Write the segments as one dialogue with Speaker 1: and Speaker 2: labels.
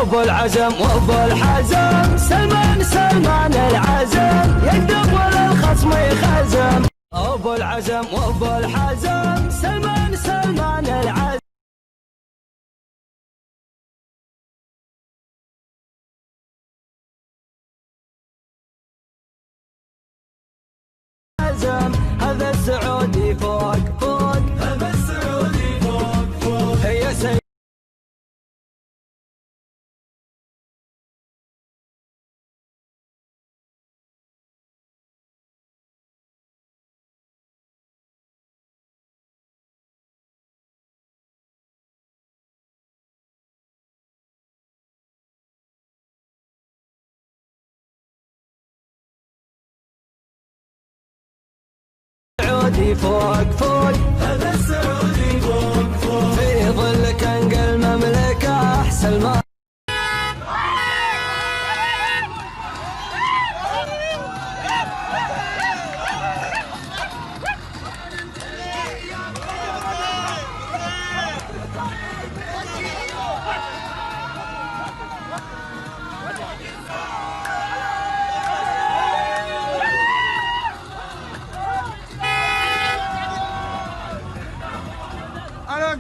Speaker 1: ابو العزم وابو الحزم، سلمان العزم، يكذب ولا الخصم يخزم. ابو العزم وابو الحزم، سلمان العزم. هذا السعودي فوق فوق، هذا السعودي فوق فوق. هي سيد السعودي فوق فوق، هذا السعودي فوق فوق. في ظلك انقى المملكة احسن ما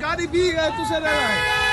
Speaker 2: गाड़ी भी है, तू चला रहा है।